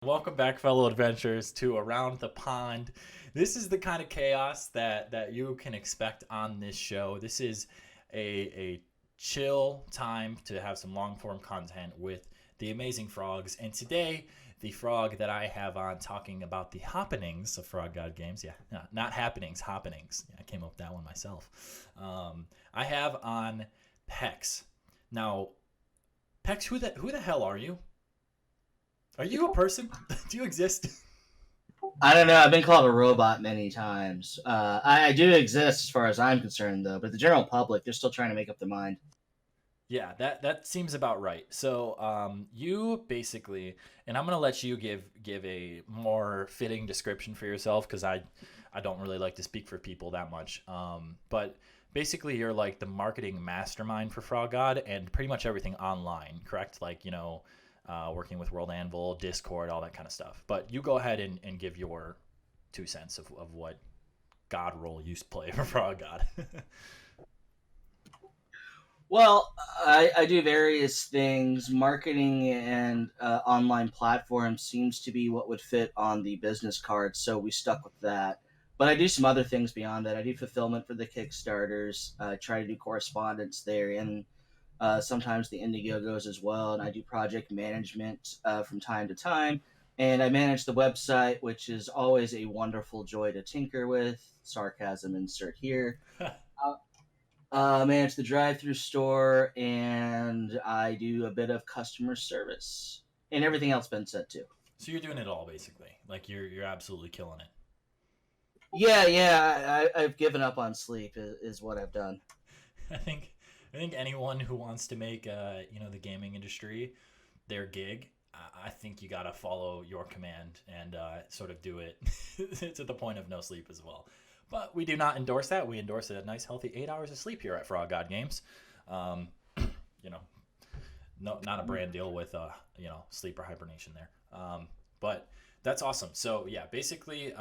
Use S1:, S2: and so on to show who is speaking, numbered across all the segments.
S1: Welcome back, fellow adventurers, to Around the Pond. This is the kind of chaos that you can expect on this show. This is a chill time to have some long form content with the amazing frogs. And today, the frog that I have on talking about the happenings of Frog God games. Yeah, no, not happenings, happenings. Yeah, I came up with that one myself. I have on Pexx. Now, Pexx, who the hell are you? Are you a person? Do you exist?
S2: I don't know. I've been called a robot many times. I do exist as far as I'm concerned, though. But the general public, they're still trying to make up their mind.
S1: Yeah, that seems about right. So, you basically, and I'm gonna let you give a more fitting description for yourself because I don't really like to speak for people that much. But basically, you're like the marketing mastermind for Frog God and pretty much everything online, correct? Like working with World Anvil, Discord, all that kind of stuff. But you go ahead and give your 2 cents of what God role you play for Frog God.
S2: Well, I do various things. Marketing and online platforms seems to be what would fit on the business card, so we stuck with that. But I do some other things beyond that. I do fulfillment for the Kickstarters. I try to do correspondence there, and sometimes the Indiegogos as well. And I do project management from time to time. And I manage the website, which is always a wonderful joy to tinker with. Sarcasm insert here. Uh, manage the drive-through store, and I do a bit of customer service, and everything else been said too.
S1: So you're doing it all basically. Like you're absolutely killing it.
S2: Yeah. I've given up on sleep. Is what I've done.
S1: I think I think anyone who wants to make the gaming industry their gig, I think you got to follow your command and sort of do it to the point of no sleep as well. But we do not endorse that. We endorse a nice healthy 8 hours of sleep here at Frog God Games. Um, you know, no, not a brand deal with sleep or hibernation there. But that's awesome. So yeah, basically,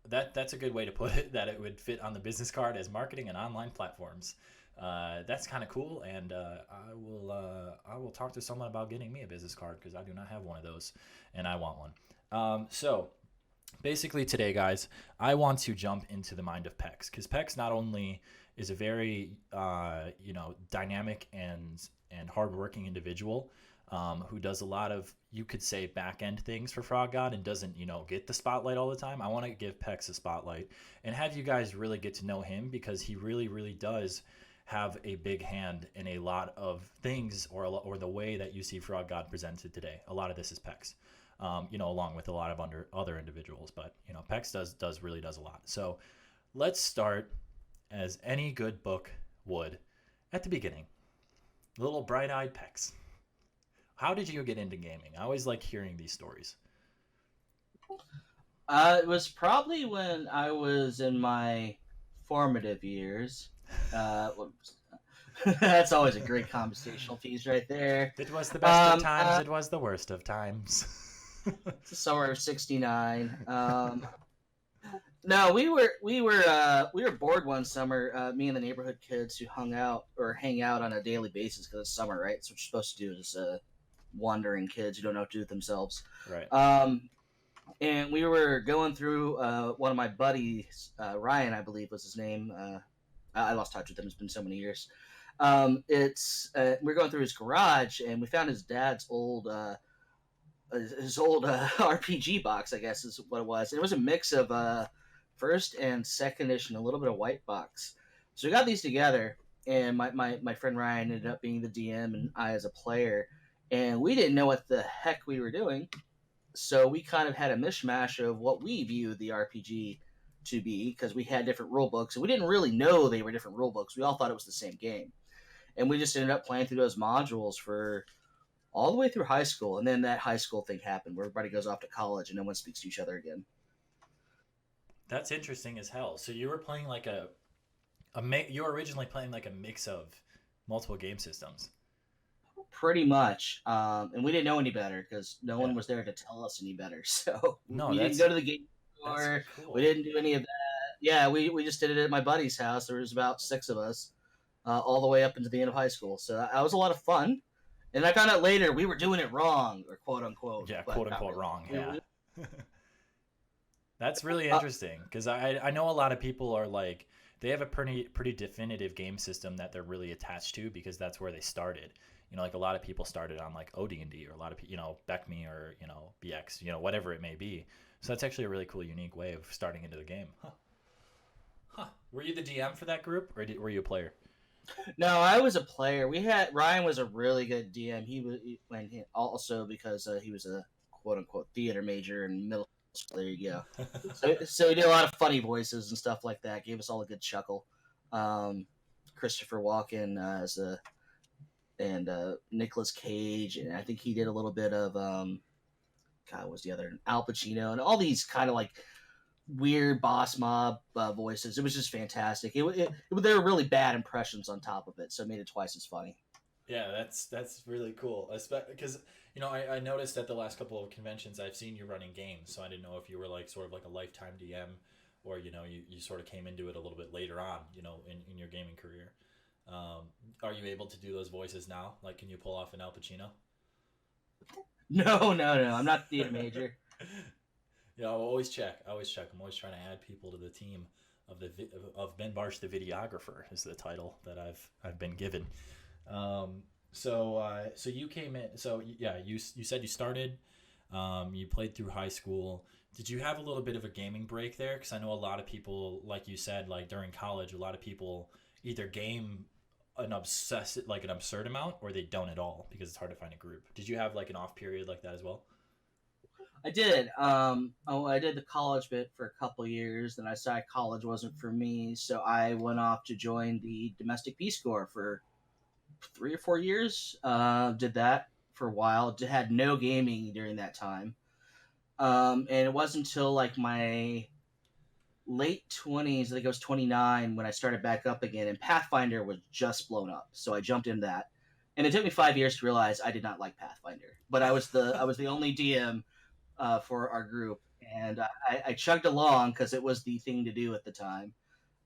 S1: that's a good way to put it. That it would fit on the business card as marketing and online platforms. That's kind of cool, and I will talk to someone about getting me a business card because I do not have one of those, and I want one. So basically today, guys, I want to jump into the mind of Pexx because Pexx not only is a very dynamic and hardworking individual who does a lot of, you could say, back end things for Frog God and doesn't get the spotlight all the time. I want to give Pexx a spotlight and have you guys really get to know him because he really really does have a big hand in a lot of things or the way that you see Frog God presented today. A lot of this is Pexx. Along with a lot of other individuals. But Pexx does a lot. So let's start as any good book would at the beginning. Little bright-eyed Pexx. How did you get into gaming? I always like hearing these stories.
S2: It was probably when I was in my formative years. What That's always a great conversational piece right there.
S1: It was the best of times.
S2: Uh,
S1: It was the worst of times.
S2: it's the summer of '69. No, we were bored one summer. Me and the neighborhood kids who hung out or hang out on a daily basis because it's summer, right? That's what you're supposed to do as wandering kids who don't know what to do with themselves.
S1: Right.
S2: Um, and we were going through one of my buddies, Ryan, I believe was his name. I lost touch with him. It's been so many years. We're going through his garage, and we found his dad's old RPG box, I guess is what it was. And it was a mix of first and second edition, a little bit of white box. So we got these together, and my friend Ryan ended up being the DM, and I as a player, and we didn't know what the heck we were doing. So we kind of had a mishmash of what we viewed the RPG to be because we had different rule books, and we didn't really know they were different rule books. We all thought it was the same game, and we just ended up playing through those modules for all the way through high school. And then that high school thing happened where everybody goes off to college and no one speaks to each other again.
S1: That's interesting as hell. So you were playing like you were originally playing like a mix of multiple game systems.
S2: Pretty much. And we didn't know any better because no
S1: Yeah.
S2: one was there to tell us any better. So
S1: No,
S2: we didn't
S1: that's
S2: go to the game
S1: that's
S2: store.
S1: cool.
S2: We didn't do any of that. Yeah, we just did it at my buddy's house. There was about six of us all the way up into the end of high school. So that was a lot of fun. And I found out later we were doing it wrong, or quote unquote.
S1: Yeah,
S2: but
S1: quote
S2: not
S1: unquote
S2: really.
S1: wrong. Yeah. That's really interesting because I know a lot of people are like they have a pretty definitive game system that they're really attached to because that's where they started. You know, like a lot of people started on like OD&D or a lot of BECME or BX, whatever it may be. So that's actually a really cool, unique way of starting into the game. Huh. Huh. Were you the DM for that group or were you a player?
S2: No, I was a player. We had Ryan was a really good DM. Also because he was a quote unquote theater major in middle school. There you go. So he did a lot of funny voices and stuff like that. Gave us all a good chuckle. Um, Christopher Walken as a and Nicolas Cage, and I think he did a little bit of God, what was the other Al Pacino, and all these kind of like weird boss mob voices. It was just fantastic. There were really bad impressions on top of it, so it made it twice as funny.
S1: Yeah, that's really cool. Because I noticed at the last couple of conventions I've seen you running games, so I didn't know if you were like sort of like a lifetime DM, or you sort of came into it a little bit later on, in your gaming career. Are you able to do those voices now? Like, can you pull off an Al Pacino?
S2: No, no, no. I'm not theater major.
S1: Yeah, I'll always check. I'm always trying to add people to the team of Ben Barsh, the videographer, is the title that I've been given. So you came in. So yeah, you said you started. You played through high school. Did you have a little bit of a gaming break there? Because I know a lot of people, like you said, like during college, a lot of people either game an absurd amount, or they don't at all because it's hard to find a group. Did you have like an off period like that as well?
S2: I did. I did the college bit for a couple years. Then I decided college wasn't for me, so I went off to join the Domestic Peace Corps for 3 or 4 years. Did that for a while. Had no gaming during that time. And it wasn't until like my late 20s, I think I was 29, when I started back up again, and Pathfinder was just blown up. So I jumped in that. And it took me 5 years to realize I did not like Pathfinder. But I was the only DM for our group, and I chugged along because it was the thing to do at the time.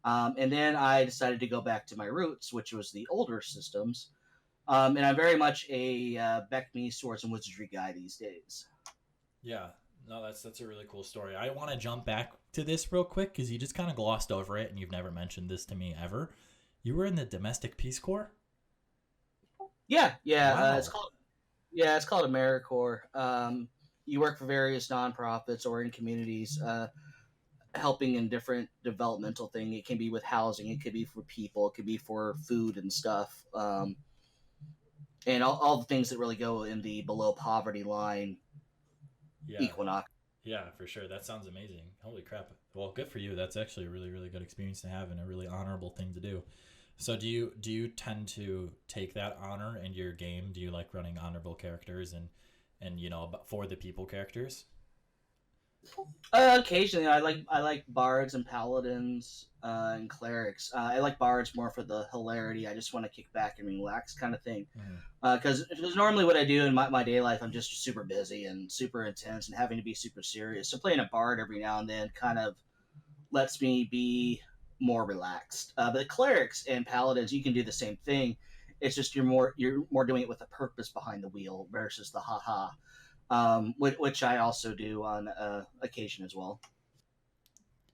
S2: And then I decided to go back to my roots, which was the older systems. And I'm very much a Beckme Swords and Wizardry guy these days.
S1: Yeah, no, that's a really cool story. I want to jump back to this real quick because you just kind of glossed over it and you've never mentioned this to me ever. You were in the Domestic Peace Corps?
S2: Yeah, yeah.
S1: Wow.
S2: It's called AmeriCorps. You work for various nonprofits or in communities, helping in different developmental thing. It can be with housing, it could be for people, it could be for food and stuff, and all the things that really go in the below poverty line
S1: Yeah.
S2: equinox.
S1: Yeah, for sure. That sounds amazing. Holy crap. Well, good for you. That's actually a really, really good experience to have and a really honorable thing to do. So do you tend to take that honor in your game? Do you like running honorable characters and for the people characters?
S2: Occasionally, I like bards and paladins and clerics. I like bards more for the hilarity. I just want to kick back and relax, kind of thing.
S1: Mm.
S2: Because normally what I do in my day life, I'm just super busy and super intense and having to be super serious. So playing a bard every now and then kind of lets me be more relaxed. But clerics and paladins, you can do the same thing. It's just you're more doing it with a purpose behind the wheel versus the haha, which I also do on occasion as well.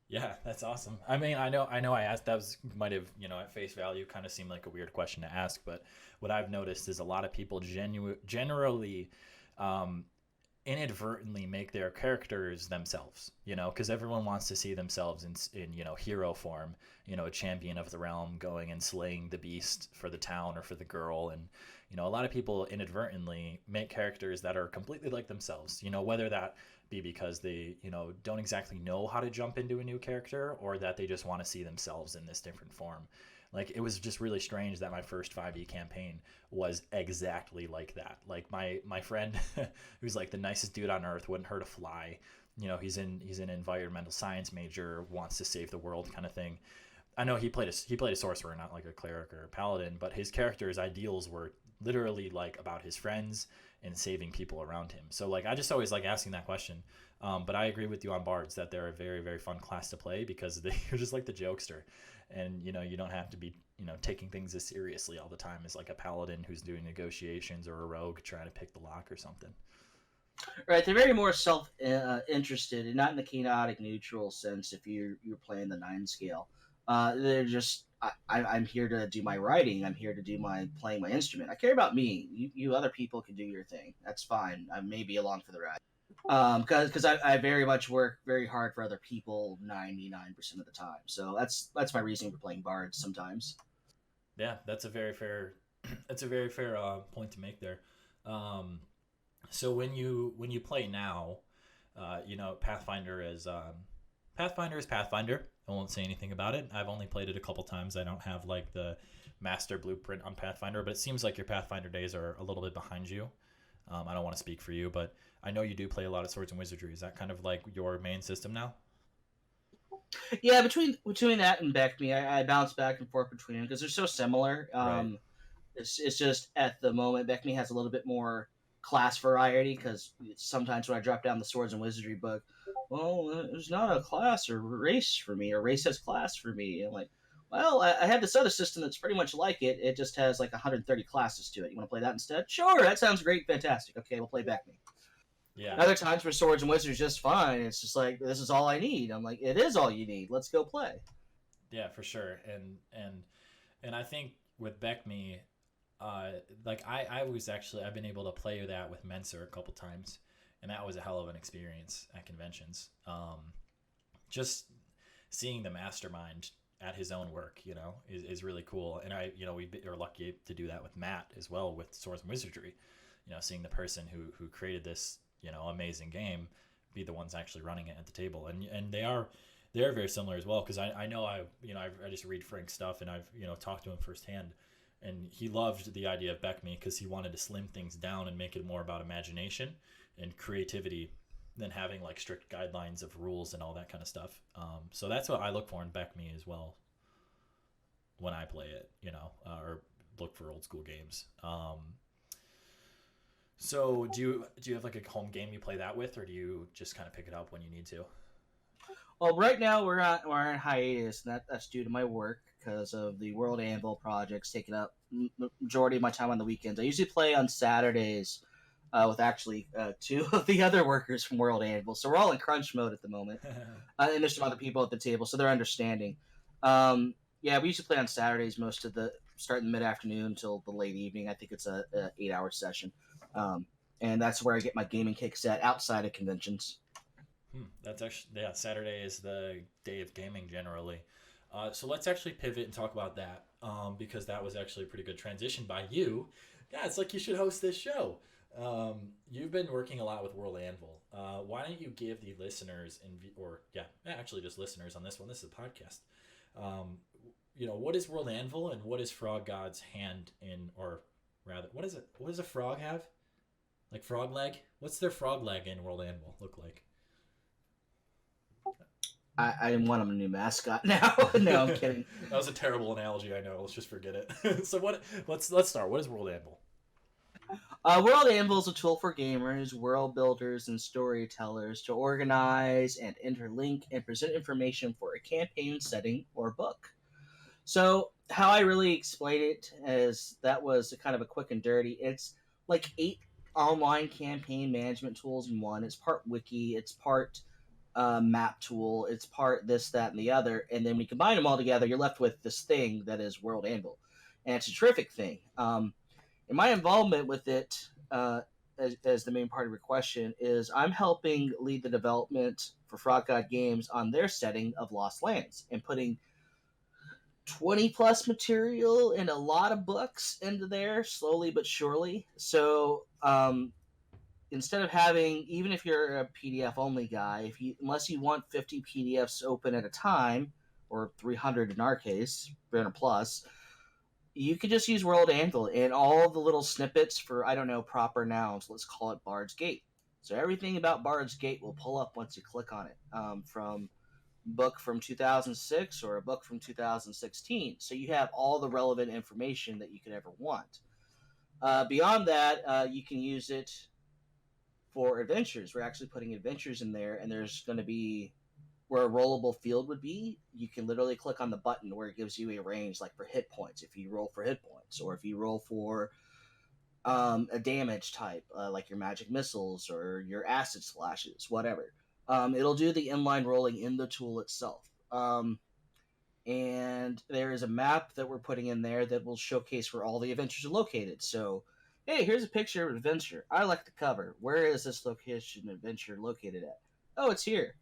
S1: Yeah, that's awesome. I mean, I know. I asked that might have at face value kind of seemed like a weird question to ask, but what I've noticed is a lot of people generally um, inadvertently make their characters themselves. Because everyone wants to see themselves in hero form. A champion of the realm going and slaying the beast for the town or for the girl, and a lot of people inadvertently make characters that are completely like themselves. Whether that be because they don't exactly know how to jump into a new character, or that they just want to see themselves in this different form. Like, it was just really strange that my first 5e campaign was exactly like that. Like, my friend who's like the nicest dude on earth, wouldn't hurt a fly. He's an environmental science major, wants to save the world kind of thing. I know he played a sorcerer, not like a cleric or a paladin, but his character's ideals were literally like about his friends and saving people around him. So like I just always like asking that question. But I agree with you on bards that they're a very, very fun class to play because you're just like the jokester, and you don't have to be taking things as seriously all the time as like a paladin who's doing negotiations or a rogue trying to pick the lock or something.
S2: Right, they're very more self interested, and not in the chaotic neutral sense. If you're playing the 9 scale, they're just I'm here to do my writing. I'm here to do my playing my instrument. I care about me. You other people can do your thing. That's fine. I may be along for the ride. Because I very much work very hard for other people 99% of the time. So that's my reason for playing bards sometimes.
S1: Yeah, that's a very fair that's a very fair point to make there. Um, so when you play now, Pathfinder is Pathfinder. I won't say anything about it. I've only played it a couple times. I don't have like the master blueprint on Pathfinder, but it seems like your Pathfinder days are a little bit behind you. I don't want to speak for you, but I know you do play a lot of Swords and Wizardry. Is that kind of like your main system now?
S2: Yeah, between that and Beckme, I bounce back and forth between them because they're so similar.
S1: Right.
S2: It's just at the moment Beckme has a little bit more class variety because sometimes when I drop down the Swords and Wizardry book, well, there's not a class or race for me, or race has class for me. And like, well, I have this other system that's pretty much like it. It just has like 130 classes to it. You want to play that instead? Sure, that sounds great, fantastic. Okay, we'll play Beckme.
S1: Yeah.
S2: Other times for Swords and Wizards, just fine. It's just like this is all I need. I'm like, it is all you need. Let's go play.
S1: Yeah, for sure. And I think with Beckme, like I was actually I've been able to play that with Menser a couple times, and that was a hell of an experience at conventions. Just seeing the mastermind at his own work, is really cool. And we are lucky to do that with Matt as well with Swords and Wizardry. Seeing the person who created this amazing game be the ones actually running it at the table, and they're very similar as well because I know I just read Frank's stuff and I've talked to him firsthand, and he loved the idea of Beckme because he wanted to slim things down and make it more about imagination and creativity than having like strict guidelines of rules and all that kind of stuff. So that's what I look for in Beckme as well when I play it, or look for old school games. So do you have like a home game you play that with, or do you just kind of pick it up when you need to?
S2: Well, right now we're on hiatus, and that's due to my work because of the World Anvil projects taking up majority of my time on the weekends. I usually play on Saturdays with actually two of the other workers from World Anvil, so we're all in crunch mode at the moment, and there's some other people at the table, so they're understanding. Yeah, we usually play on Saturdays most of the starting mid afternoon until the late evening. I think it's a 8-hour session, and that's where I get my gaming kicks at outside of conventions.
S1: That's actually, yeah, Saturday is the day of gaming generally. So let's actually pivot and talk about that, because that was actually a pretty good transition by you. Yeah, it's like you should host this show. You've been working a lot with World Anvil. Why don't you give the listeners actually just listeners on this one. This is a podcast. What is World Anvil and what is Frog God's hand in, or rather, what is it? What does a frog have? Like frog leg? What's their frog leg in World Anvil look like?
S2: I want him a new mascot now. No, I'm kidding.
S1: That was a terrible analogy, I know. Let's just forget it. So let's start. What is World Anvil?
S2: World Anvil is a tool for gamers, world builders, and storytellers to organize and interlink and present information for a campaign setting or book. So, how I really explain it is that was kind of a quick and dirty. It's like 8 online campaign management tools in one. It's part wiki, it's part map tool, it's part this, that, and the other. And then we combine them all together, you're left with this thing that is World Anvil. And it's a terrific thing. And my involvement with it, as the main part of your question, is I'm helping lead the development for Frog God Games on their setting of Lost Lands and putting 20 plus material and a lot of books into there slowly but surely. So instead of having, even if you're a PDF only guy, unless you want 50 PDFs open at a time, or 300 in our case, 300 plus, you could just use World Anvil and all the little snippets for, I don't know, proper nouns. Let's call it Bard's Gate. So everything about Bard's Gate will pull up once you click on it, from book from 2006 or a book from 2016. So you have all the relevant information that you could ever want. Beyond that, you can use it for adventures. We're actually putting adventures in there, and there's going to be where a rollable field would be. You can literally click on the button where it gives you a range, like for hit points, if you roll for hit points, or if you roll for a damage type, like your magic missiles or your acid splashes, whatever. It'll do the inline rolling in the tool itself. And there is a map that we're putting in there that will showcase where all the adventures are located. So, hey, here's a picture of an adventure. I like the cover. Where is this location adventure located at? Oh, it's here.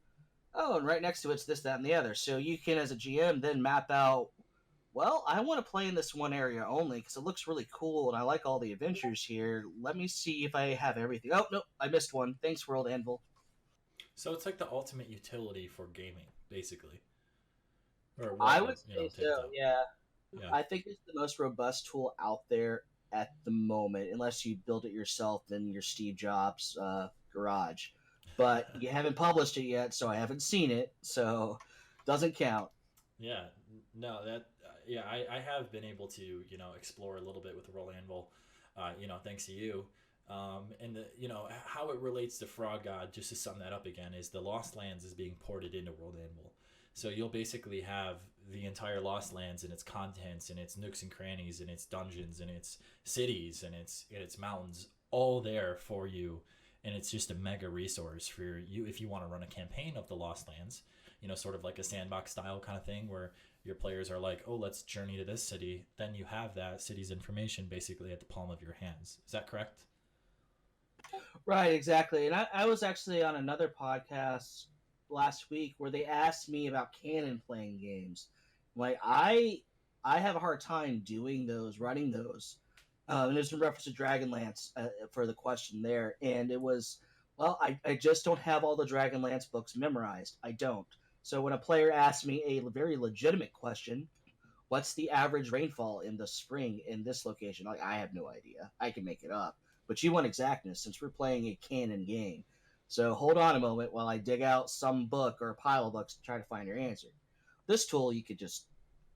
S2: Oh, and right next to it's this, that, and the other. So you can, as a GM, then map out, well, I want to play in this one area only because it looks really cool and I like all the adventures here. Let me see if I have everything. Oh, no, I missed one. Thanks, World Anvil.
S1: So it's like the ultimate utility for gaming, basically, or
S2: I
S1: what
S2: would say so,
S1: tabletop.
S2: yeah.
S1: Yeah.
S2: I think it's the most robust tool out there at the moment, unless you build it yourself in your Steve Jobs garage. But you haven't published it yet, so I haven't seen it, so doesn't count.
S1: Yeah, no, that yeah, I have been able to explore a little bit with Roll Anvil, thanks to you, and how it relates to Frog God. Just to sum that up again, is the Lost Lands is being ported into World Anvil, so you'll basically have the entire Lost Lands and its contents and its nooks and crannies and its dungeons and its cities and its mountains all there for you, and it's just a mega resource for you if you want to run a campaign of the Lost Lands, sort of like a sandbox style kind of thing where your players are like, oh, let's journey to this city. Then you have that city's information basically at the palm of your hands. Is that correct?
S2: Right, exactly. And I was actually on another podcast last week where they asked me about canon playing games. Like I have a hard time doing those, running those. And there's in reference to Dragonlance for the question there, and it was, well, I just don't have all the Dragonlance books memorized. I don't. So when a player asks me a very legitimate question, what's the average rainfall in the spring in this location? Like, I have no idea. I can make it up. But you want exactness since we're playing a canon game. So hold on a moment while I dig out some book or a pile of books to try to find your answer. This tool, you could just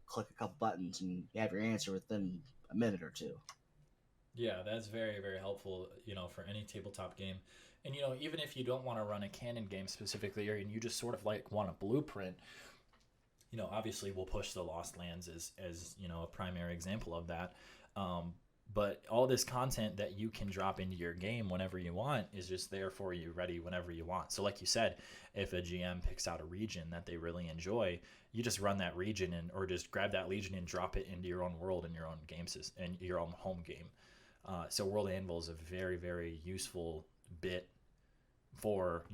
S2: click a couple buttons and you have your answer within a minute or two.
S1: Yeah, that's very, very helpful, for any tabletop game. And, even if you don't want to run a canon game specifically, or you just sort of like want a blueprint, obviously we'll push the Lost Lands as a primary example of that. But all this content that you can drop into your game whenever you want is just there for you, ready whenever you want. So like you said, if a GM picks out a region that they really enjoy, you just run that region or just grab that region and drop it into your own world and your own game system and your own home game. So World Anvil is a very, very useful bit for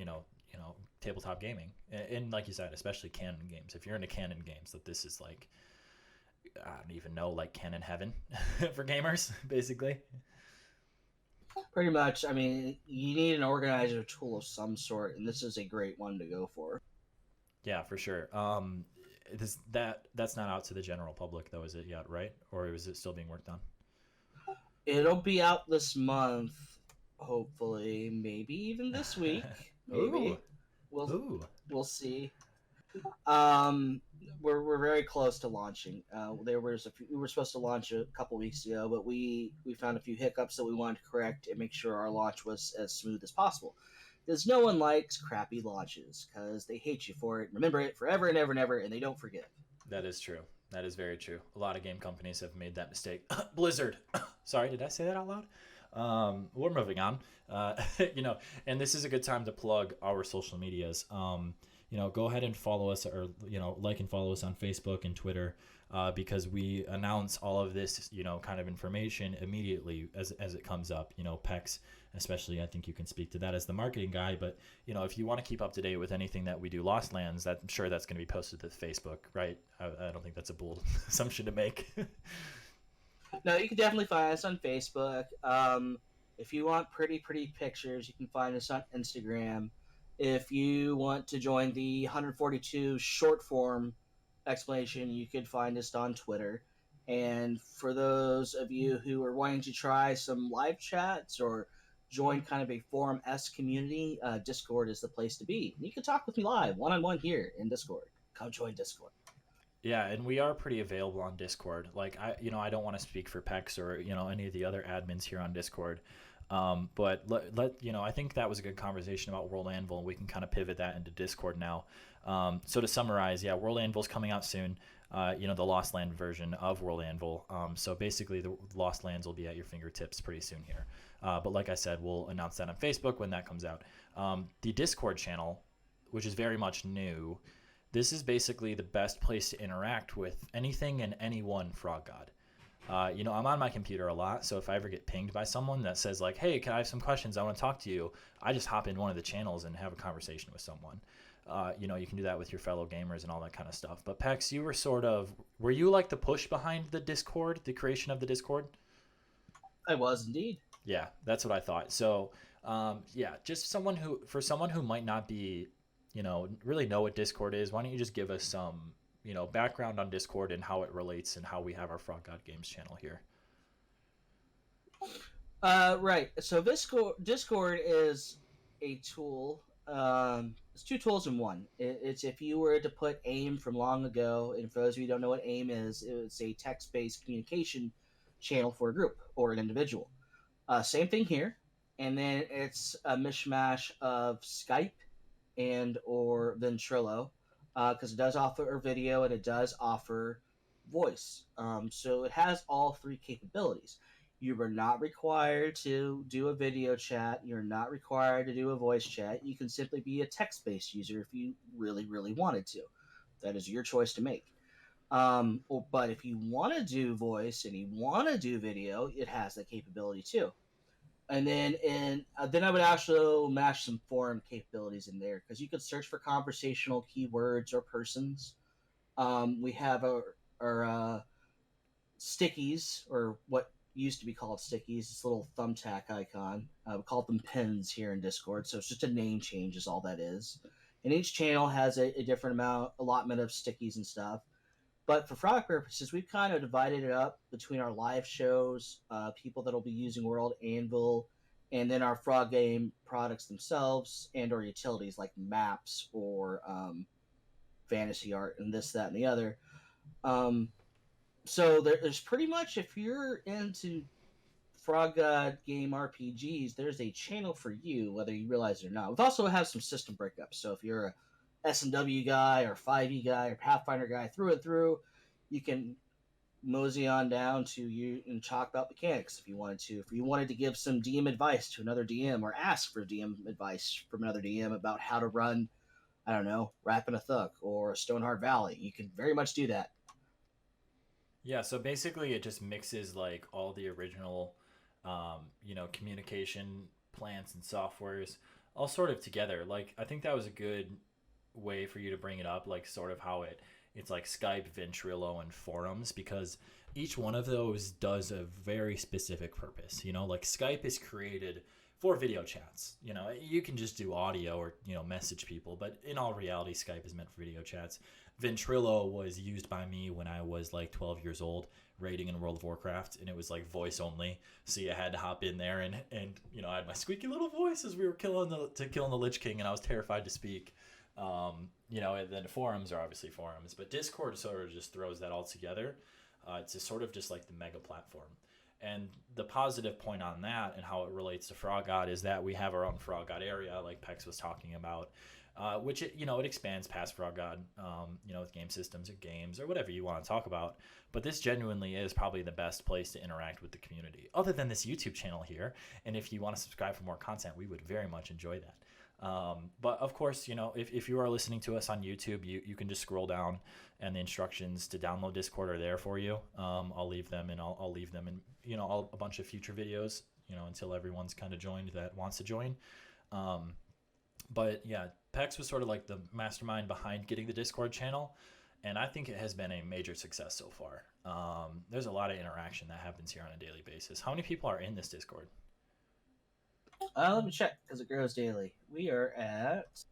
S1: tabletop gaming, and like you said, especially canon games. If you're into canon games, that this is like, I don't even know, like canon heaven for gamers, basically.
S2: Pretty much. I mean, you need an organizer tool of some sort, and this is a great one to go for.
S1: Yeah, for sure. That's not out to the general public though, is it yet? Right, or is it still being worked on?
S2: It'll be out this month, hopefully, maybe even this week.
S1: Ooh,
S2: Maybe we'll
S1: ooh.
S2: we'll see. Um, we're very close to launching. We were supposed to launch a couple weeks ago, but we found a few hiccups that we wanted to correct and make sure our launch was as smooth as possible. Because no one likes crappy launches because they hate you for it. Remember it forever and ever and ever, and they don't forgive.
S1: That is true. That is very true. A lot of game companies have made that mistake. Blizzard. Sorry, did I say that out loud? We're moving on. And this is a good time to plug our social medias. Go ahead and follow us, or like and follow us on Facebook and Twitter, because we announce all of this kind of information immediately as it comes up. Pexx, especially, I think you can speak to that as the marketing guy. But if you want to keep up to date with anything that we do Lost Lands, I'm sure that's going to be posted to Facebook, right? I don't think that's a bold assumption to make.
S2: No, you can definitely find us on Facebook. If you want pretty pictures, you can find us on Instagram. If you want to join the 142 short form explanation, you could find us on Twitter. And for those of you who are wanting to try some live chats or join kind of a forum-esque community, Discord is the place to be. And you can talk with me live, one-on-one here in Discord. Come join Discord.
S1: Yeah, and we are pretty available on Discord. Like I don't want to speak for Pexx or any of the other admins here on Discord. But I think that was a good conversation about World Anvil, and we can kind of pivot that into Discord now. So to summarize, yeah, World Anvil's coming out soon. The Lost Land version of World Anvil. So basically, the Lost Lands will be at your fingertips pretty soon here. But like I said, we'll announce that on Facebook when that comes out. The Discord channel, which is very much new, this is basically the best place to interact with anything and anyone Frog God. I'm on my computer a lot, so if I ever get pinged by someone that says like, "Hey, can I have some questions? I want to talk to you," I just hop in one of the channels and have a conversation with someone. You can do that with your fellow gamers and all that kind of stuff. But Pexx, you were you like the push behind the Discord, the creation of the Discord?
S2: I was indeed.
S1: Yeah, that's what I thought. So, yeah, just for someone who might not be, really know what Discord is, why don't you just give us some, background on Discord and how it relates and how we have our Frog God Games channel here?
S2: Right. So Discord is a tool. It's two tools in one. It's if you were to put AIM from long ago, and for those of you who don't know what AIM is, it's a text-based communication channel for a group or an individual. Same thing here, and then it's a mishmash of Skype and or Ventrilo, because it does offer video and it does offer voice. So it has all three capabilities. You are not required to do a video chat. You're not required to do a voice chat. You can simply be a text-based user if you really, really wanted to. That is your choice to make. But if you want to do voice and you want to do video, it has that capability too. And then I would also mash some forum capabilities in there because you could search for conversational keywords or persons. We have our stickies, or what used to be called stickies, this little thumbtack icon. We call them pins here in Discord, so it's just a name change is all that is. And each channel has a different allotment of stickies and stuff. But for frog purposes, we've kind of divided it up between our live shows, people that'll be using World Anvil, and then our frog game products themselves and or utilities like maps or fantasy art and this, that, and the other. Um, so there's pretty much, if you're into Frog God game RPGs, there's a channel for you, whether you realize it or not. We've also have some system breakups. So if you're a S&W guy or 5e guy or Pathfinder guy through and through, you can mosey on down to you and talk about mechanics if you wanted to. If you wanted to give some DM advice to another DM or ask for DM advice from another DM about how to run, I don't know, Rapping a Thuk or Stoneheart Valley, you can very much do that.
S1: Yeah, so basically it just mixes like all the original, communication plans and softwares all sort of together. Like I think that was a good way for you to bring it up, like sort of how it's like Skype, Ventrilo, and forums, because each one of those does a very specific purpose. Like Skype is created for video chats. You can just do audio or message people, but in all reality, Skype is meant for video chats. Ventrilo was used by me when I was like 12 years old, raiding in World of Warcraft, and it was like voice only. So you had to hop in there and I had my squeaky little voice as we were killing the Lich King, and I was terrified to speak. And then forums are obviously forums, but Discord sort of just throws that all together. It's sort of just like the mega platform. And the positive point on that and how it relates to Frog God is that we have our own Frog God area, like Pexx was talking about, which it expands past Frog God, with game systems or games or whatever you want to talk about. But this genuinely is probably the best place to interact with the community, other than this YouTube channel here. And if you want to subscribe for more content, we would very much enjoy that. But of course, if you are listening to us on YouTube, you can just scroll down and the instructions to download Discord are there for you. I'll leave them and I'll leave them in, a bunch of future videos, until everyone's kind of joined that wants to join. But yeah, Pexx was sort of like the mastermind behind getting the Discord channel. And I think it has been a major success so far. There's a lot of interaction that happens here on a daily basis. How many people are in this Discord?
S2: Let me check because it grows daily. We are at.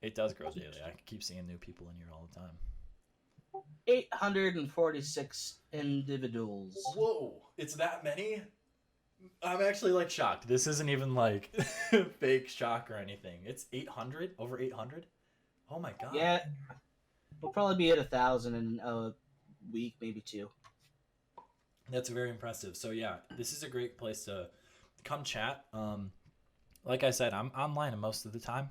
S1: It does grow daily. I keep seeing new people in here all the time.
S2: 846 individuals.
S1: Whoa, it's that many? I'm actually like shocked. This isn't even like fake shock or anything. It's 800? Over 800? Oh my god.
S2: Yeah. We'll probably be at 1,000 in a week, maybe two.
S1: That's very impressive. So yeah, this is a great place to come chat. Like I said, I'm online most of the time.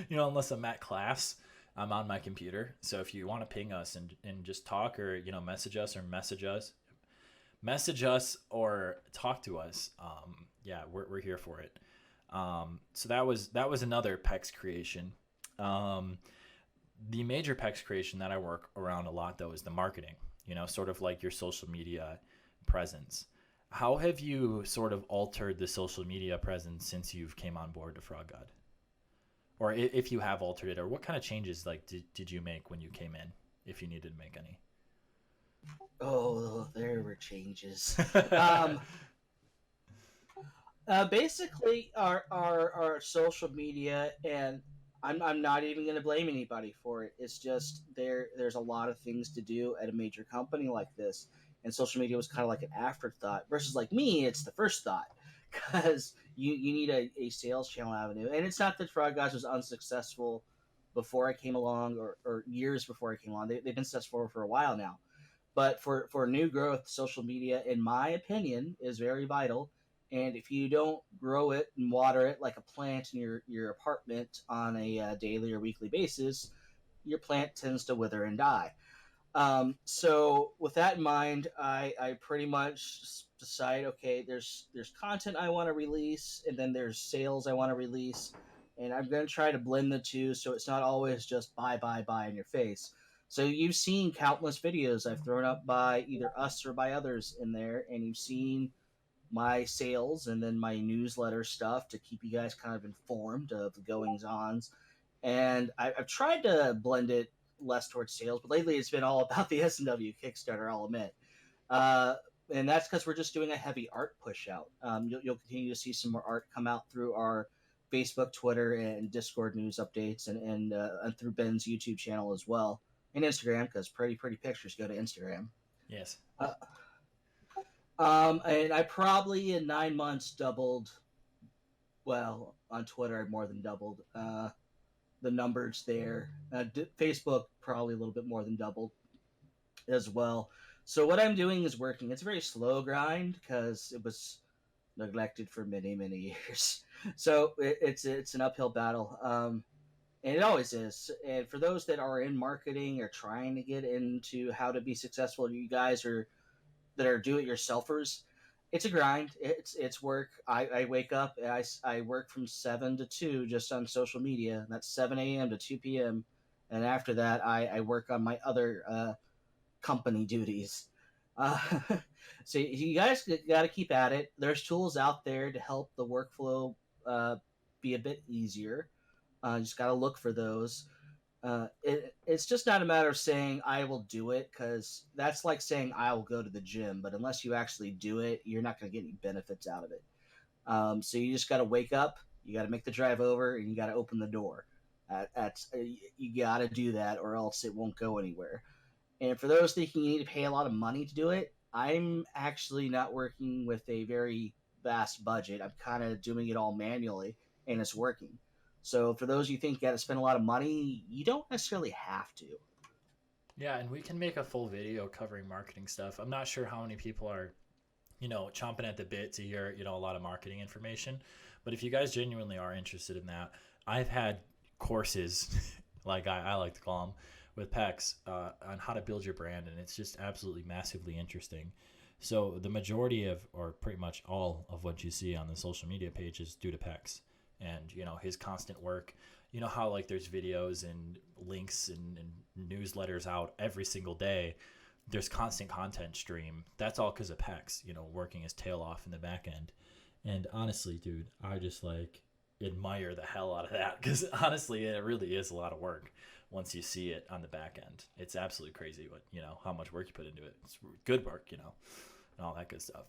S1: Unless I'm at class, I'm on my computer. So if you want to ping us and just talk, or message us or talk to us, yeah, we're here for it. So that was another Pexx creation. Um, the major Pexx creation that I work around a lot though is the marketing. Sort of like your social media presence. How have you sort of altered the social media presence since you've came on board to Frog God? Or if you have altered it, or what kind of changes like did you make when you came in, if you needed to make any?
S2: Oh, there were changes. Um, Basically, our social media, and I'm not even going to blame anybody for it. It's just there's a lot of things to do at a major company like this, and social media was kind of like an afterthought. Versus like me, it's the first thought because you need a sales channel avenue, and it's not that Frog Guys was unsuccessful before I came along, or years before I came along. They've been successful for a while now, but for new growth, social media, in my opinion, is very vital. And if you don't grow it and water it like a plant in your apartment on a daily or weekly basis, your plant tends to wither and die. So with that in mind, I pretty much decide, okay, there's content I want to release, and then there's sales I want to release, and I'm going to try to blend the two so it's not always just buy in your face. So you've seen countless videos I've thrown up by either us or by others in there, and you've seen my sales and then my newsletter stuff to keep you guys kind of informed of the goings ons. And I've tried to blend it less towards sales, but lately it's been all about the S&W Kickstarter, I'll admit. Uh, and that's because we're just doing a heavy art push out. You'll continue to see some more art come out through our Facebook, Twitter, and Discord news updates, and through Ben's YouTube channel as well, and Instagram, because pretty pictures go to Instagram.
S1: Yes.
S2: Uh, and I probably in 9 months doubled. Well, on Twitter, I more than doubled the numbers there. Facebook probably a little bit more than doubled as well. So what I'm doing is working. It's a very slow grind because it was neglected for many years. So it's an uphill battle, and it always is. And for those that are in marketing or trying to get into how to be successful, you guys are that are do-it-yourselfers, it's a grind. It's work. I wake up. I work from 7 to 2 just on social media. That's 7 a.m. to 2 p.m. And after that, I work on my other company duties. Uh, so you guys got to keep at it. There's tools out there to help the workflow uh, be a bit easier. You just got to look for those. It's just not a matter of saying I will do it, because that's like saying I will go to the gym, but unless you actually do it, you're not going to get any benefits out of it. So you just got to wake up, you got to make the drive over, and you got to open the door. You got to do that, or else it won't go anywhere. And for those thinking you need to pay a lot of money to do it, I'm actually not working with a very vast budget. I'm kind of doing it all manually, and it's working. So for those you think you got to spend a lot of money, you don't necessarily have to.
S1: Yeah, and we can make a full video covering marketing stuff. I'm not sure how many people are, chomping at the bit to hear, a lot of marketing information. But if you guys genuinely are interested in that, I've had courses, like I like to call them, with Pexx on how to build your brand, and it's just absolutely massively interesting. So the majority of, or pretty much all of what you see on the social media page is due to Pexx, and his constant work. You know how like there's videos and links and newsletters out every single day. There's constant content stream. That's all because of Pexx, working his tail off in the back end. And honestly, dude, I just like admire the hell out of that, because honestly, it really is a lot of work once you see it on the back end. It's absolutely crazy what, how much work you put into it. It's good work, and all that good stuff.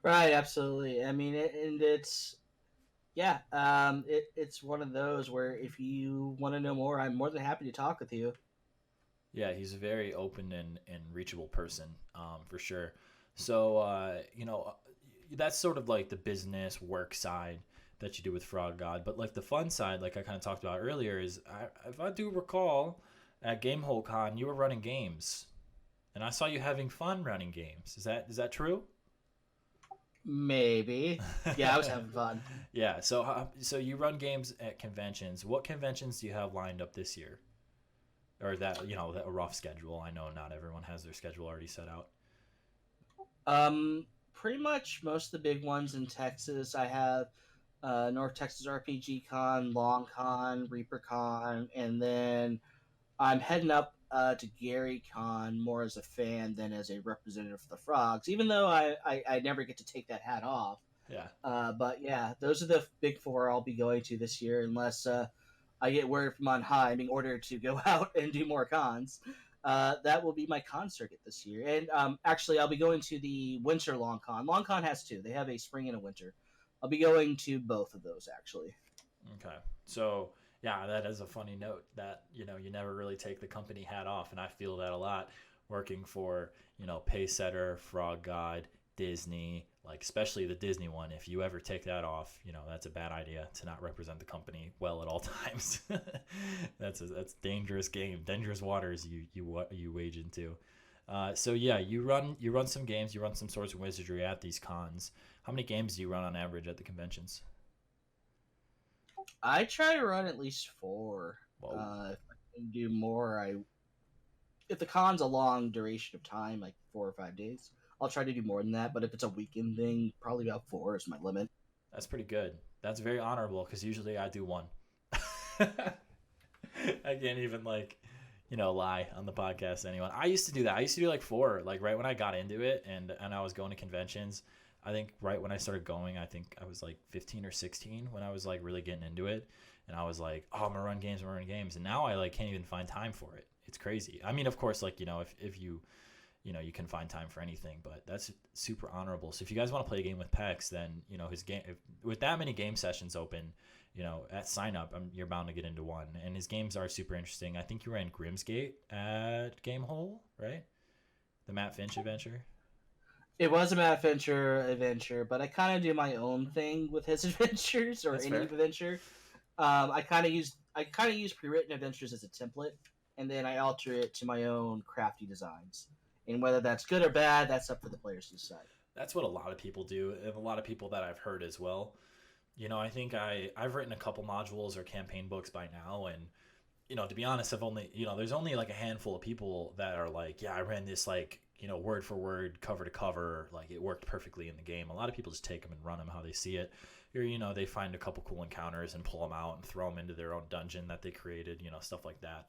S2: Right, absolutely. I mean, and it's yeah, it's one of those where if you want to know more, I'm more than happy to talk with you.
S1: Yeah, he's a very open and reachable person, for sure. So, that's sort of like the business work side. that you do with Frog God. But like the fun side, like I kind of talked about earlier, is if I do recall, at Gamehole Con you were running games, and I saw you having fun running games. Is that true?
S2: Maybe. Yeah, I was having fun.
S1: Yeah. So you run games at conventions. What conventions do you have lined up this year? Or that a rough schedule. I know not everyone has their schedule already set out.
S2: Pretty much most of the big ones in Texas. I have North Texas RPG Con, Long Con, Reaper Con, and then I'm heading up to Gary Con more as a fan than as a representative for the Frogs, even though I never get to take that hat off.
S1: Yeah.
S2: But yeah, those are the big four I'll be going to this year, unless I get word from on high being ordered to go out and do more cons. That will be my con circuit this year. And actually, I'll be going to the Winter Long Con. Long Con has two. They have a spring and a winter. I'll be going to both of those, actually.
S1: Okay. So, yeah, that is a funny note that, you never really take the company hat off. And I feel that a lot working for, Paysetter, Frog God, Disney, like especially the Disney one. If you ever take that off, that's a bad idea to not represent the company well at all times. That's dangerous game, dangerous waters you wage into. So yeah, you run some games, you run some Swords and Wizardry at these cons. How many games do you run on average at the conventions?
S2: I try to run at least four.
S1: Whoa.
S2: If I can do more, if the con's a long duration of time, like 4 or 5 days, I'll try to do more than that. But if it's a weekend thing, probably about four is my limit.
S1: That's pretty good. That's very honorable because usually I do one. I can't even lie on the podcast to anyone. I used to do that. I used to do like four, like right when I got into it and I was going to conventions. I think right when I started going, I think I was like 15 or 16 when I was like really getting into it. And I was like, oh, I'm gonna run games. And now I like can't even find time for it. It's crazy. I mean, of course, like, if you, you can find time for anything, but that's super honorable. So if you guys want to play a game with Pexx, then, his game, with that many game sessions open, at sign up, you're bound to get into one. And his games are super interesting. I think you ran Grimsgate at Gamehole, right? The Matt Finch adventure.
S2: It was a Matt Fincher adventure, but I kind of do my own thing with his adventures or
S1: That's
S2: any
S1: fair.
S2: adventure. I kind of use pre-written adventures as a template, and then I alter it to my own crafty designs. And whether that's good or bad, that's up for the players to decide.
S1: That's what a lot of people do, and a lot of people that I've heard as well. I think I've written a couple modules or campaign books by now, and to be honest, I've only there's only like a handful of people that are like, yeah, I ran this like word for word, cover to cover, like it worked perfectly in the game. A lot of people just take them and run them how they see it. Or they find a couple cool encounters and pull them out and throw them into their own dungeon that they created, stuff like that.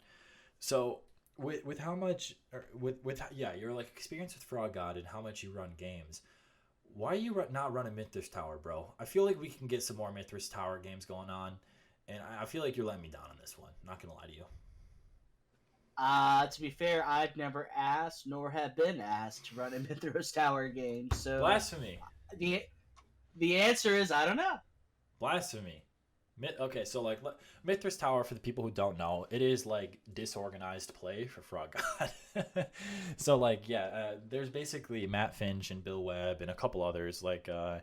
S1: So with how much your like experience with Frog God and how much you run games, why are you not running Mithras Tower, bro? I feel like we can get some more Mithras Tower games going on, and I feel like you're letting me down on this one. Not gonna lie to you.
S2: To be fair, I've never asked nor have been asked to run a Mithras Tower game, so
S1: Blasphemy.
S2: the answer is I don't know.
S1: Blasphemy. Okay, so like Mithras Tower, for the people who don't know, it is like disorganized play for Frog God. So like there's basically Matt Finch and Bill Webb and a couple others. Like I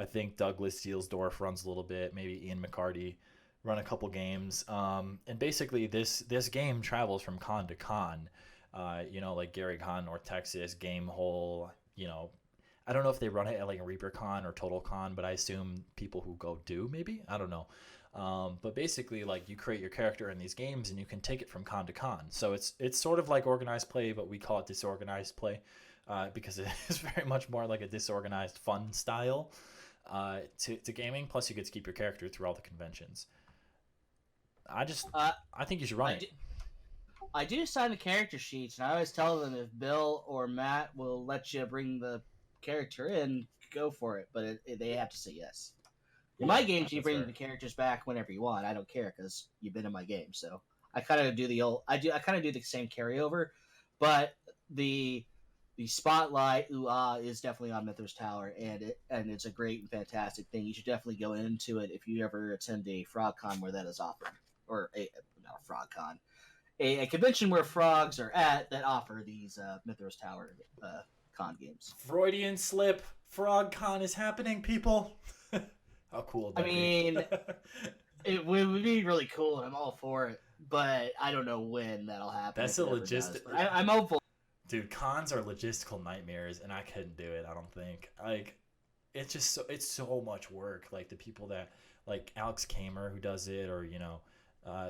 S1: think Douglas Sealsdorf runs a little bit, maybe Ian McCarty run a couple games. And basically this game travels from con to con. Like Gary Con, North Texas, Gamehole. I don't know if they run it at like a Reaper Con or Total Con, but I assume people who go do, maybe, I don't know. But basically, like, you create your character in these games and you can take it from con to con. So it's sort of like organized play, but we call it disorganized play because it is very much more like a disorganized fun style to gaming. Plus, you get to keep your character through all the conventions. I think you should run it.
S2: I do sign the character sheets, and I always tell them if Bill or Matt will let you bring the character in, go for it. But they have to say yes. In my games, you bring the characters back whenever you want. I don't care because you've been in my game. So I kind of do I kind of do the same carryover, but the spotlight is definitely on Mithras Tower, and it's a great and fantastic thing. You should definitely go into it if you ever attend a FrogCon where that is offered, or not a FrogCon, a convention where frogs are at that offer these Mithras Tower con games.
S1: Freudian slip. FrogCon is happening, people. How cool would
S2: I
S1: that be?
S2: mean, it would be really cool, and I'm all for it. But I don't know when that'll happen
S1: That's
S2: if
S1: a
S2: it ever does.
S1: logistic.
S2: But I'm hopeful.
S1: Dude, cons are logistical nightmares, and I couldn't do it. I don't think. Like, it's so much work. Like the people that like Alex Kamer who does it, or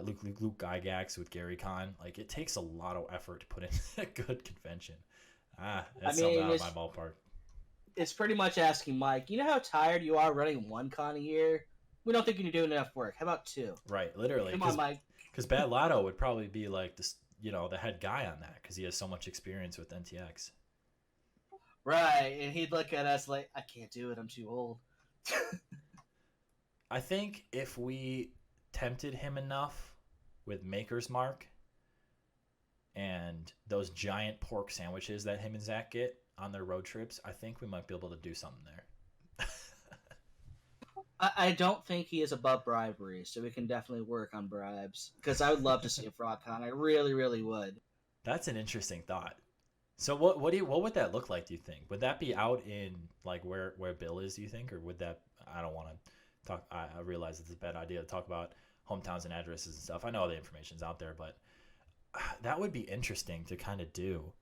S1: Luke Gygax with Gary Con. Like it takes a lot of effort to put in a good convention.
S2: I
S1: That's something
S2: mean,
S1: out of my ballpark.
S2: it's pretty much asking Mike. You know how tired you are running one con a year? We don't think you're doing enough work. How about two?
S1: Right, literally,
S2: Come on, Mike.
S1: because Bad Lotto would probably be like this, the head guy on that because he has so much experience with NTX.
S2: Right, and he'd look at us like, I can't do it. I'm too old.
S1: I think if we tempted him enough with Maker's Mark and those giant pork sandwiches that him and Zach get on their road trips, I think we might be able to do something there.
S2: I don't think he is above bribery, so we can definitely work on bribes. Because I would love to see a fraud con. I really, really would.
S1: That's an interesting thought. So what would that look like? Do you think would that be out in like where Bill is? Do you think, or would that? I don't want to talk. I realize it's a bad idea to talk about hometowns and addresses and stuff. I know all the information's out there, but that would be interesting to kind of do,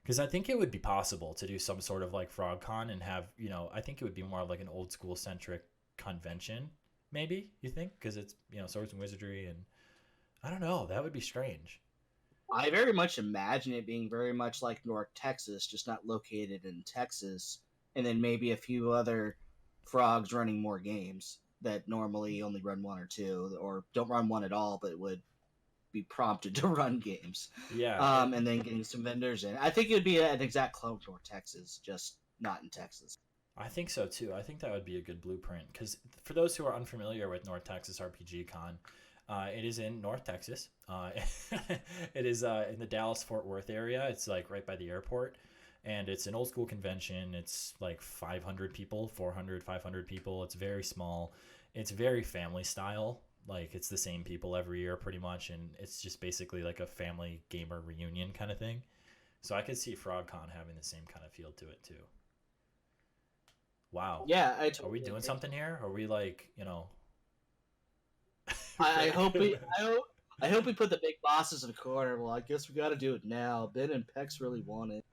S1: because I think it would be possible to do some sort of like frog con and have I think it would be more like an old school centric convention. Maybe you think because it's swords and wizardry, and I don't know. That would be strange.
S2: I very much imagine it being very much like North Texas, just not located in Texas, and then maybe a few other frogs running more games that normally only run one or two, or don't run one at all, but would be prompted to run games.
S1: Yeah,
S2: And then getting some vendors in. I think it would be an exact clone of North Texas, just not in Texas.
S1: I think so too. I think that would be a good blueprint because for those who are unfamiliar with North Texas RPG Con, it is in North Texas. It is in the Dallas-Fort Worth area. It's like right by the airport, and it's an old school convention. It's like 500 people, 400, 500 people. It's very small. It's very family style. Like it's the same people every year pretty much, and it's just basically like a family gamer reunion kind of thing. So I could see FrogCon having the same kind of feel to it too. Wow.
S2: Yeah,
S1: Are we doing something here? Are we like,
S2: I hope we. I hope we put the big bosses in the corner. Well, I guess we got to do it now. Ben and Pexx really want it.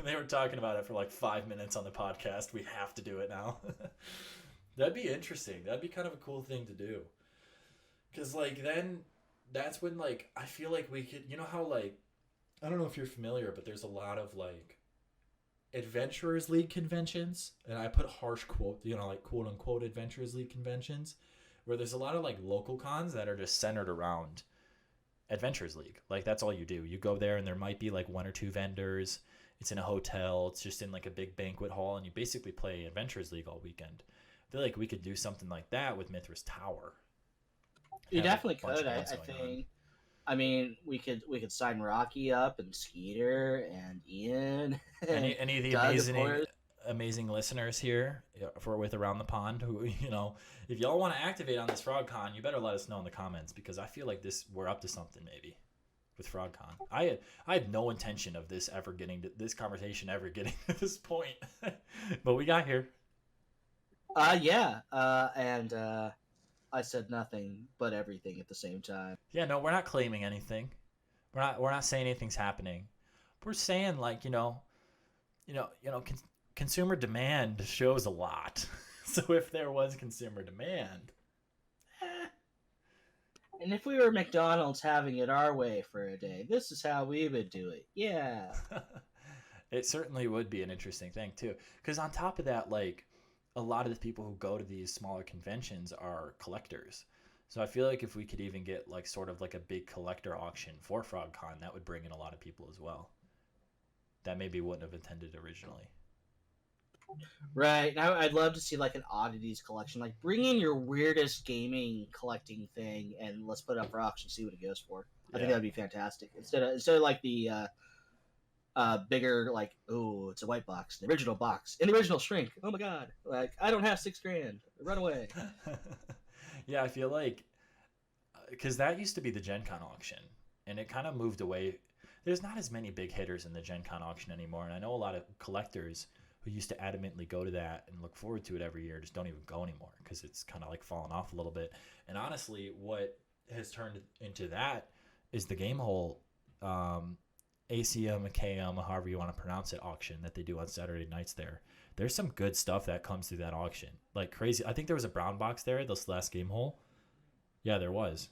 S1: They were talking about it for like 5 minutes on the podcast. We have to do it now. That'd be interesting. That'd be kind of a cool thing to do. Because, like, then that's when, like, I feel like we could, how, like, I don't know if you're familiar, but there's a lot of, like, Adventurers League conventions. And I put harsh quote, like, quote unquote Adventurers League conventions, where there's a lot of, like, local cons that are just centered around Adventures League. Like that's all you do. You go there and there might be like one or two vendors. It's in a hotel. It's just in like a big banquet hall, and you basically play Adventures League all weekend. I feel like we could do something like that with Mithras Tower.
S2: You definitely could. I think. I mean, we could sign Rocky up and Skeeter and Ian.
S1: Any of the amazing listeners here with Around the Pond who if y'all want to activate on this FrogCon, you better let us know in the comments, because I feel like we're up to something maybe with FrogCon. I had no intention of this conversation ever getting to this point, but we got here.
S2: Yeah. And I said nothing but everything at the same time.
S1: Yeah, no, we're not claiming anything. We're not saying anything's happening. We're saying like consumer demand shows a lot. So if there was consumer demand,
S2: and if we were McDonald's having it our way for a day, this is how we would do it. Yeah.
S1: It certainly would be an interesting thing too, because on top of that, like a lot of the people who go to these smaller conventions are collectors. So I feel like if we could even get like sort of like a big collector auction for FrogCon, that would bring in a lot of people as well that maybe wouldn't have attended originally.
S2: Right. Now I'd love to see like an oddities collection. Like bring in your weirdest gaming collecting thing and let's put it up for auction, see what it goes for. I think that would be fantastic. Instead of like the bigger like, oh, it's a white box, the original box, in the original shrink. Oh my god. Like I don't have $6,000. Run away.
S1: Yeah, I feel like because that used to be the Gen Con auction and it kind of moved away. There's not as many big hitters in the Gen Con auction anymore, and I know a lot of collectors who used to adamantly go to that and look forward to it every year just don't even go anymore because it's kind of like fallen off a little bit. And honestly, what has turned into that is the game hole ACM, KM, however you want to pronounce it, auction that they do on Saturday nights there. There's some good stuff that comes through that auction. Like crazy. I think there was a brown box there, this last game hole. Yeah, there was.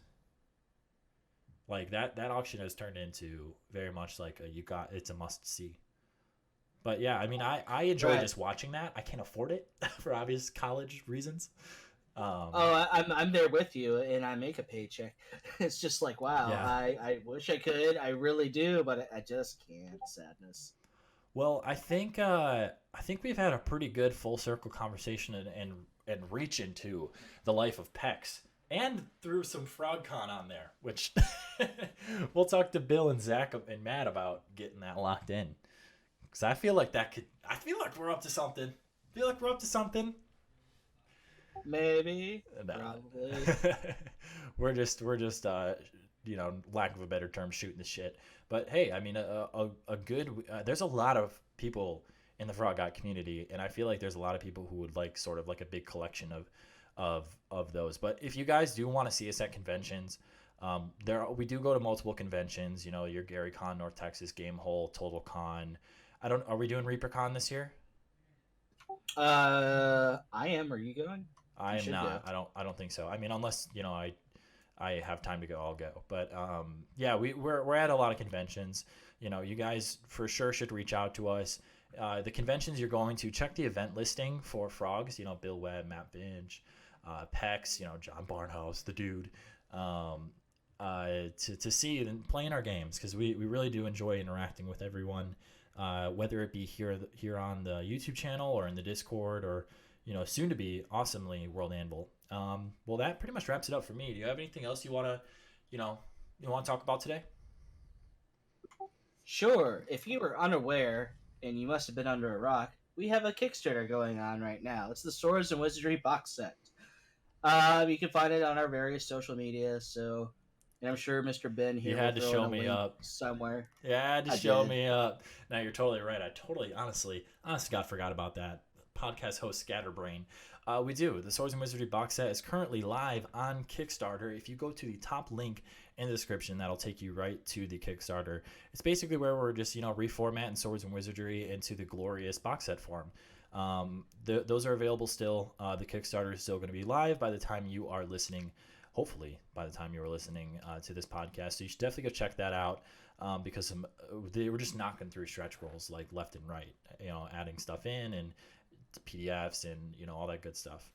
S1: Like that auction has turned into very much like it's a must see. But yeah, I mean, I enjoy just watching that. I can't afford it for obvious college reasons.
S2: I'm there with you, and I make a paycheck. It's just like, wow, yeah. I wish I could. I really do, but I just can't. Sadness.
S1: Well, I think we've had a pretty good full circle conversation and reach into the life of Pexx. And threw some FrogCon on there, which we'll talk to Bill and Zach and Matt about getting that locked in. Because I feel like we're up to something.
S2: Maybe. No. Probably.
S1: we're just lack of a better term, shooting the shit. But hey, I mean, a good. There's a lot of people in the Frog God community, and I feel like there's a lot of people who would like sort of like a big collection of those. But if you guys do want to see us at conventions, we do go to multiple conventions. Your Gary Con, North Texas, Game Hole, Total Con. Are we doing ReaperCon this year?
S2: I am. Are you going?
S1: I am not. Go. I don't think so. I mean, unless I have time to go, I'll go. But yeah, we're at a lot of conventions. You guys for sure should reach out to us. The conventions you're going to, check the event listing for Frogs. Bill Webb, Matt Binge, Pexx, John Barnhouse, the dude, to see and playing our games, because we really do enjoy interacting with everyone, whether it be here on the YouTube channel or in the Discord or soon to be awesomely World Anvil. Well, that pretty much wraps it up for me. Do you have anything else you want to talk about today?
S2: Sure. If you were unaware, and you must have been under a rock, we have a Kickstarter going on right now. It's the Swords and Wizardry box set. You can find it on our various social media. So, and I'm sure Mr. Ben here
S1: had to show me up
S2: somewhere.
S1: Yeah, had to show me up. Now you're totally right. I totally, honestly, God, forgot about that. Podcast host Scatterbrain. We do. The Swords and Wizardry box set is currently live on Kickstarter. If you go to the top link in the description, that'll take you right to the Kickstarter. It's basically where we're just reformatting Swords and Wizardry into the glorious box set form. Those are available still. The Kickstarter is still going to be live by the time you are listening. Hopefully, by the time you are listening to this podcast, so you should definitely go check that out. Because they were just knocking through stretch goals like left and right. Adding stuff in and PDFs and all that good stuff.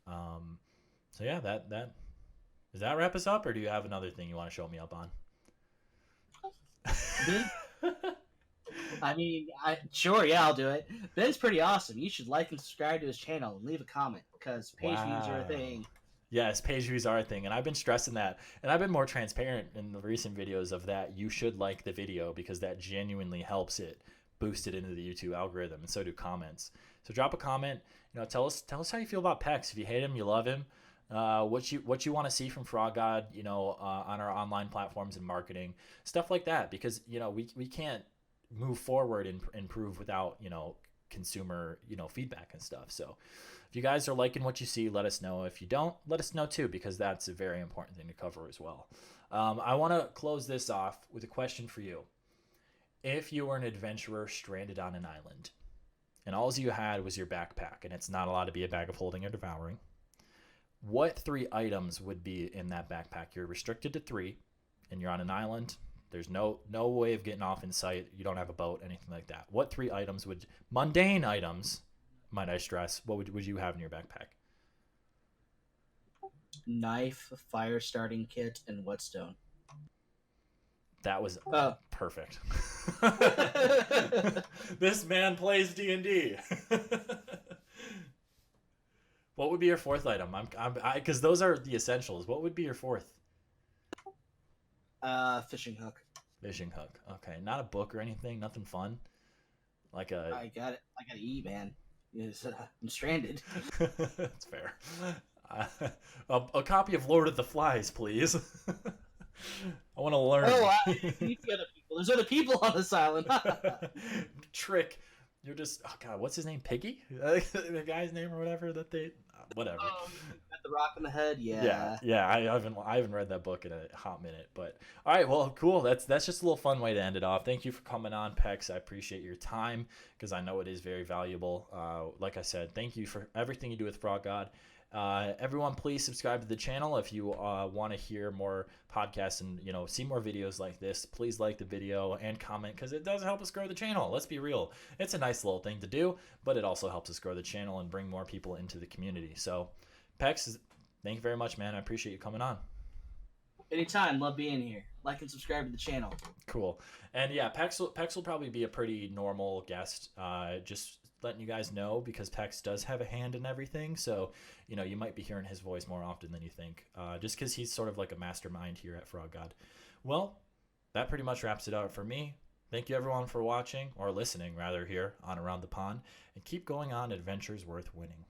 S1: So yeah, that does that wrap us up, or do you have another thing you want to show me up on?
S2: I mean, sure, yeah, I'll do it. Ben's pretty awesome. You should like and subscribe to his channel and leave a comment, because page views are a thing.
S1: Yes, page views are a thing, and I've been stressing that, and I've been more transparent in the recent videos of that. You should like the video, because that genuinely helps it boost it into the YouTube algorithm, and so do comments. So drop a comment. Tell us how you feel about Pexx. If you hate him, you love him. What you want to see from Frog God, on our online platforms and marketing, stuff like that, because we can't move forward and improve without consumer feedback and stuff. So if you guys are liking what you see, let us know. If you don't, let us know too, because that's a very important thing to cover as well. I want to close this off with a question for you. If you were an adventurer stranded on an island, and all you had was your backpack, and it's not allowed to be a bag of holding or devouring, what 3 items would be in that backpack? You're restricted to 3, and you're on an island. There's no way of getting off in sight. You don't have a boat, anything like that. What 3 items mundane items, might I stress, what would you have in your backpack?
S2: Knife, fire starting kit, and whetstone.
S1: That was perfect. This man plays D&D. What would be your 4th item? Because those are the essentials. What would be your 4th?
S2: Fishing hook.
S1: Fishing hook. Okay, not a book or anything. Nothing fun. Like a.
S2: I got it. I got to eat, man. I'm stranded.
S1: That's fair. A copy of Lord of the Flies, please. I want to learn.
S2: Oh, you need the other people. There's other people on this island.
S1: Trick You're just, oh god, what's his name? Piggy? The guy's name or whatever that they, whatever.
S2: Oh, got the rock in the head.
S1: Yeah,
S2: Yeah.
S1: yeah. I haven't read that book in a hot minute, but all right, well, cool. That's just a little fun way to end it off. Thank you for coming on, Pexx. I appreciate your time because I know it is very valuable. Like I said, thank you for everything you do with Frog God. Everyone, please subscribe to the channel if you want to hear more podcasts and see more videos like this. Please like the video and comment because it does help us grow the channel. Let's be real, it's a nice little thing to do, but it also helps us grow the channel and bring more people into the community. So, Pexx, thank you very much, man. I appreciate you coming on.
S2: Anytime. Love being here. Like and subscribe to the channel.
S1: Cool. And yeah, Pexx will probably be a pretty normal guest. Just letting you guys know because Pexx does have a hand in everything. So, you might be hearing his voice more often than you think. Just because he's sort of like a mastermind here at Frog God. Well, that pretty much wraps it up for me. Thank you everyone for watching, or listening rather, here on Around the Pond. And keep going on adventures worth winning.